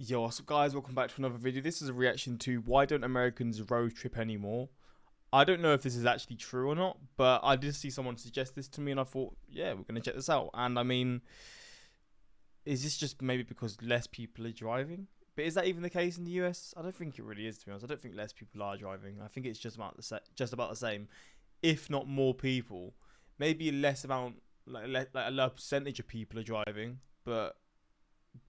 Yo, what's up, guys? Welcome back to another video. This is a reaction to why don't Americans road trip anymore? I don't know if this is actually true or not, but I did see someone suggest this to me, and I thought, yeah, we're gonna check this out. And I mean, is this just maybe because less people are driving? But is that even the case in the US? I don't think it really is, to be honest. I don't think less people are driving. I think it's just about the same, if not more people. Maybe less amount, like a low percentage of people are driving, but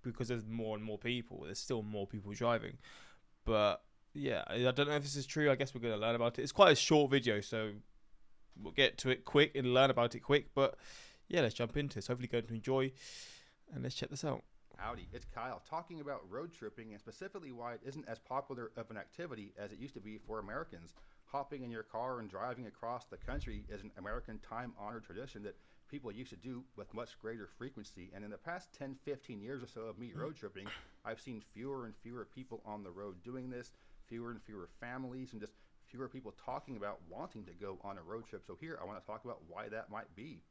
because there's more and more people, there's still more people driving. But yeah, I don't know if this is true. I guess we're going to learn about it. It's quite a short video, so we'll get to it quick and learn about it quick. But yeah, let's jump into this. Hopefully, going to enjoy, and let's check this out. Howdy, it's Kyle talking about road tripping and specifically why it isn't as popular of an activity as it used to be for Americans. Hopping in your car and driving across the country is an American time-honored tradition that people used to do with much greater frequency. And in the past 10, 15 years or so of me road tripping, I've seen fewer and fewer people on the road doing this, fewer and fewer families, and just fewer people talking about wanting to go on a road trip. So here I want to talk about why that might be.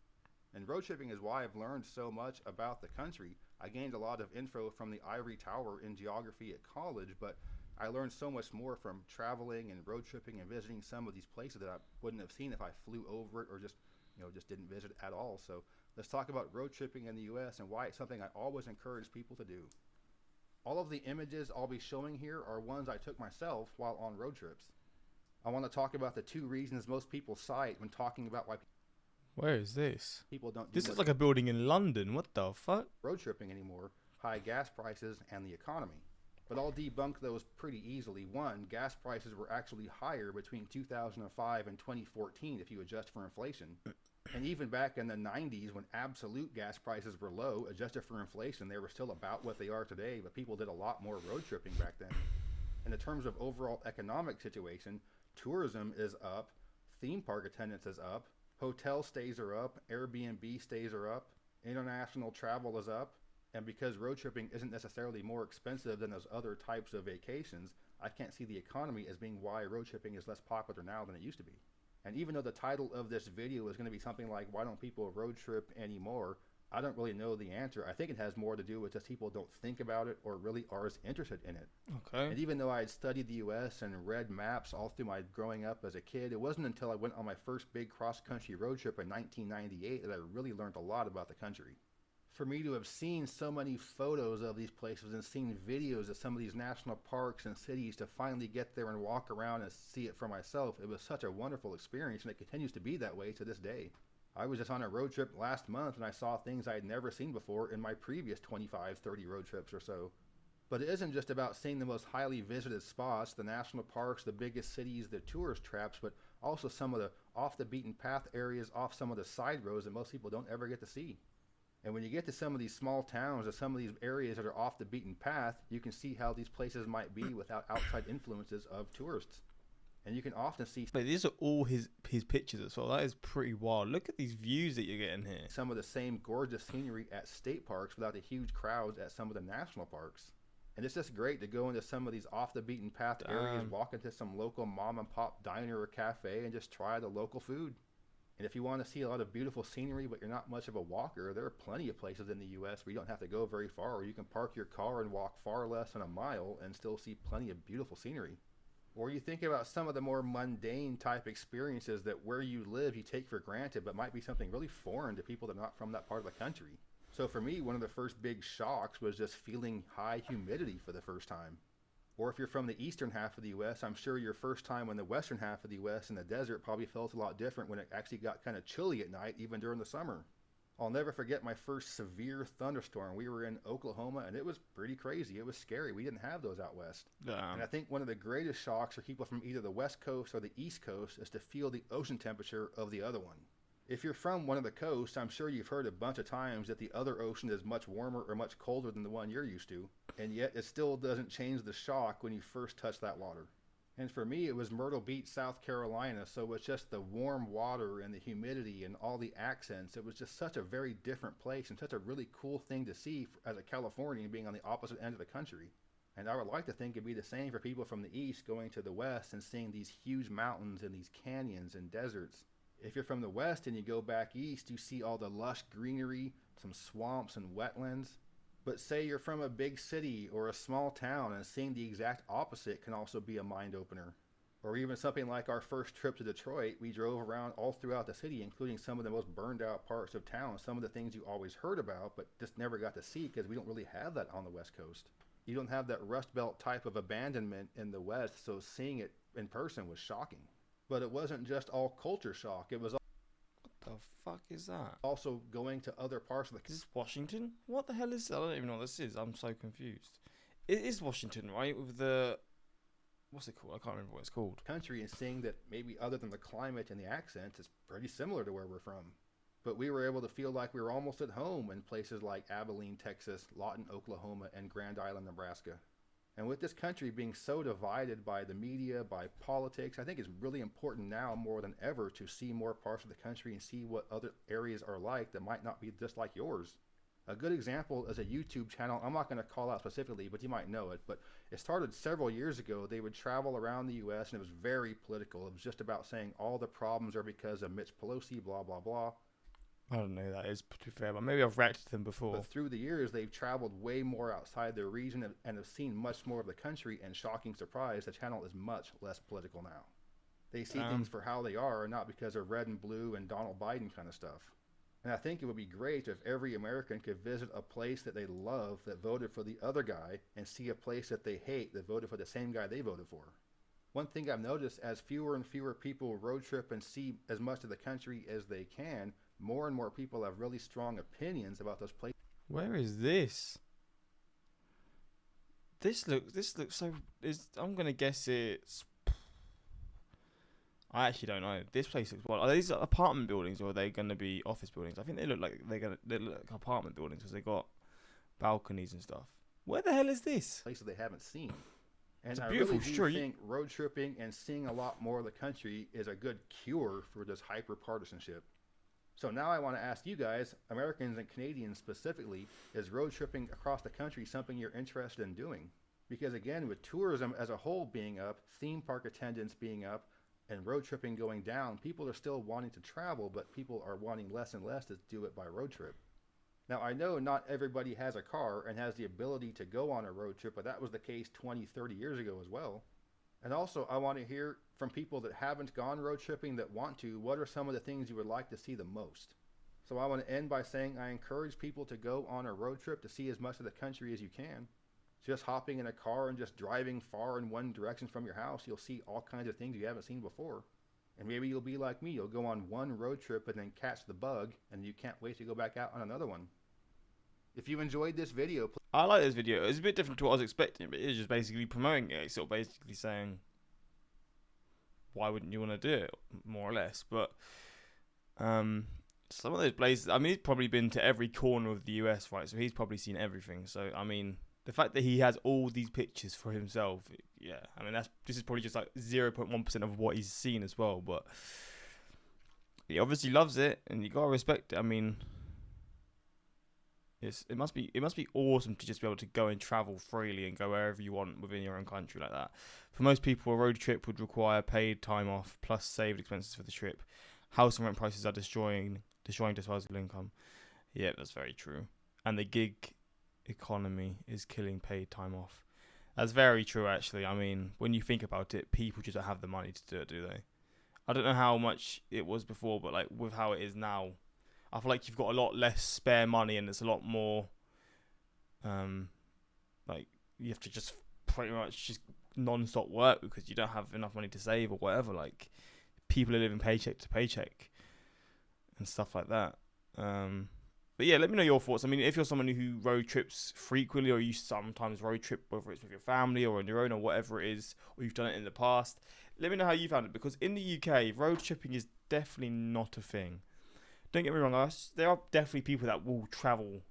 And road tripping is why I've learned so much about the country. I gained a lot of info from the Ivory Tower in geography at college, but I learned so much more from traveling and road tripping and visiting some of these places that I wouldn't have seen if I flew over it or just didn't visit at all. So let's talk about road tripping in the US and why it's something I always encourage people to do. All of the images I'll be showing here are ones I took myself while on road trips. I want to talk about the two reasons most people cite when talking about why Where is this? people don't do This is much like a building in London. What the fuck? road tripping anymore: high gas prices and the economy. But I'll debunk those pretty easily. One, gas prices were actually higher between 2005 and 2014 if you adjust for inflation. And even back in the 90s, when absolute gas prices were low, adjusted for inflation, they were still about what they are today, but people did a lot more road tripping back then. In the terms of overall economic situation, tourism is up, theme park attendance is up, hotel stays are up, Airbnb stays are up, international travel is up, and because road tripping isn't necessarily more expensive than those other types of vacations, I can't see the economy as being why road tripping is less popular now than it used to be. And even though the title of this video is going to be something like, why don't people road trip anymore? I don't really know the answer. I think it has more to do with just people don't think about it or really are as interested in it. Okay. And even though I had studied the US and read maps all through my growing up as a kid, it wasn't until I went on my first big cross-country road trip in 1998 that I really learned a lot about the country. For me to have seen so many photos of these places and seen videos of some of these national parks and cities, to finally get there and walk around and see it for myself, it was such a wonderful experience, and it continues to be that way to this day. I was just on a road trip last month and I saw things I had never seen before in my previous 25, 30 road trips or so. But it isn't just about seeing the most highly visited spots, the national parks, the biggest cities, the tourist traps, but also some of the off the beaten path areas off some of the side roads that most people don't ever get to see. And when you get to some of these small towns or some of these areas that are off the beaten path, you can see how these places might be without outside influences of tourists. And you can often see But these are all his pictures as well. That is pretty wild. Look at these views that you're getting here. some of the same gorgeous scenery at state parks without the huge crowds at some of the national parks. And it's just great to go into some of these off the beaten path areas, walk into some local mom and pop diner or cafe and just try the local food. And if you want to see a lot of beautiful scenery but you're not much of a walker, there are plenty of places in the US where you don't have to go very far, or you can park your car and walk far less than a mile and still see plenty of beautiful scenery. Or you think about some of the more mundane type experiences that where you live you take for granted but might be something really foreign to people that are not from that part of the country. So for me, one of the first big shocks was just feeling high humidity for the first time. Or if you're from the eastern half of the US, I'm sure your first time in the western half of the US in the desert probably felt a lot different when it actually got kind of chilly at night, even during the summer. I'll never forget my first severe thunderstorm. We were in Oklahoma and it was pretty crazy. It was scary. We didn't have those out west. And I think one of the greatest shocks for people from either the west coast or the east coast is to feel the ocean temperature of the other one. If you're from one of the coasts, I'm sure you've heard a bunch of times that the other ocean is much warmer or much colder than the one you're used to, and yet it still doesn't change the shock when you first touch that water. And for me, it was Myrtle Beach, South Carolina, so it's just the warm water and the humidity and all the accents. It was just such a very different place and such a really cool thing to see as a Californian being on the opposite end of the country. And I would like to think it'd be the same for people from the east going to the west and seeing these huge mountains and these canyons and deserts. If you're from the west and you go back east, you see all the lush greenery, some swamps and wetlands. But say you're from a big city or a small town, and seeing the exact opposite can also be a mind opener. Or even something like our first trip to Detroit, we drove around all throughout the city, including some of the most burned out parts of town, some of the things you always heard about, but just never got to see because we don't really have that on the West Coast. You don't have that Rust Belt type of abandonment in the West, so seeing it in person was shocking. But it wasn't just all culture shock, it was The fuck is that? also going to other parts of the Is this Washington? What the hell is this? I don't even know what this is. I'm so confused. It is Washington, right? With the... What's it called? I can't remember what it's called. country, and seeing that maybe other than the climate and the accent, it's pretty similar to where we're from. But we were able to feel like we were almost at home in places like Abilene, Texas, Lawton, Oklahoma, and Grand Island, Nebraska. And with this country being so divided by the media, by politics, I think it's really important now more than ever to see more parts of the country and see what other areas are like that might not be just like yours. A good example is a YouTube channel. I'm not going to call out specifically, but you might know it. But it started several years ago. They would travel around the U.S., and it was very political. It was just about saying all the problems are because of Mitch Pelosi, blah, blah, blah. I don't know who that is, to be fair, but maybe I've reacted to them before. But through the years, they've traveled way more outside their region and have seen much more of the country, and shocking surprise, the channel is much less political now. They see things for how they are, not because of red and blue and Donald Biden kind of stuff. And I think it would be great if every American could visit a place that they love that voted for the other guy and see a place that they hate that voted for the same guy they voted for. One thing I've noticed, as fewer and fewer people road trip and see as much of the country as they can, more and more people have really strong opinions about those places. Where is this? This looks so... I'm going to guess it's... I actually don't know. This place looks wild. Are these apartment buildings, or are they going to be office buildings? I think they look like they look like apartment buildings because they got balconies and stuff. Where the hell is this? Places they haven't seen. And It's a I beautiful really do street. think road tripping and seeing a lot more of the country is a good cure for this hyper partisanship. So now I want to ask you guys, Americans and Canadians specifically, is road tripping across the country something you're interested in doing? Because again, with tourism as a whole being up, theme park attendance being up, and road tripping going down, people are still wanting to travel, but people are wanting less and less to do it by road trip. Now, I know not everybody has a car and has the ability to go on a road trip, but that was the case 20, 30 years ago as well. And also, I want to hear from people that haven't gone road tripping that want to, what are some of the things you would like to see the most? So I want to end by saying I encourage people to go on a road trip to see as much of the country as you can. Just hopping in a car and just driving far in one direction from your house, you'll see all kinds of things you haven't seen before. And maybe you'll be like me, you'll go on one road trip and then catch the bug, and you can't wait to go back out on another one. If you enjoyed this video, I like this video. It's a bit different to what I was expecting, but it's just basically promoting it. It's sort of basically saying, why wouldn't you want to do it, more or less? But some of those places, I mean, he's probably been to every corner of the US, right? So he's probably seen everything. So, I mean, the fact that he has all these pictures for himself, yeah. I mean, this is probably just like 0.1% of what he's seen as well. But he obviously loves it, and you gotta respect it. I mean, it must be awesome to just be able to go and travel freely and go wherever you want within your own country like that. For most people, a road trip would require paid time off plus saved expenses for the trip. House and rent prices are destroying disposable income. Yeah, that's very true. And the gig economy is killing paid time off. That's very true, actually. I mean, when you think about it, people just don't have the money to do it, do they? I don't know how much it was before, but like with how it is now, I feel like you've got a lot less spare money, and it's a lot more like you have to just pretty much just non-stop work because you don't have enough money to save or whatever. Like, people are living paycheck to paycheck and stuff like that. But yeah, let me know your thoughts. I mean, if you're someone who road trips frequently, or you sometimes road trip, whether it's with your family or on your own or whatever it is, or you've done it in the past, let me know how you found it. Because in the UK, road tripping is definitely not a thing. Don't get me wrong, guys. There are definitely people that will travel,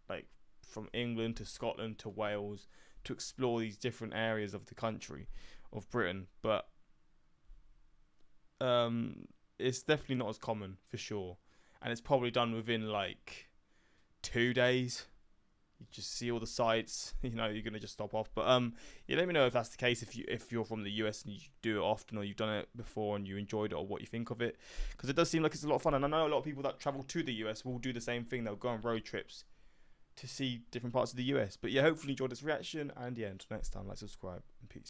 like, from England to Scotland to Wales to explore these different areas of the country, of Britain. But it's definitely not as common, for sure. And it's probably done within, like, 2 days. You just see all the sights, you're going to just stop off. But yeah, let me know if that's the case, if you're from the US and you do it often, or you've done it before and you enjoyed it, or what you think of it. Because it does seem like it's a lot of fun. And I know a lot of people that travel to the US will do the same thing. They'll go on road trips to see different parts of the US. But yeah, hopefully you enjoyed this reaction. And yeah, until next time, like, subscribe, and peace.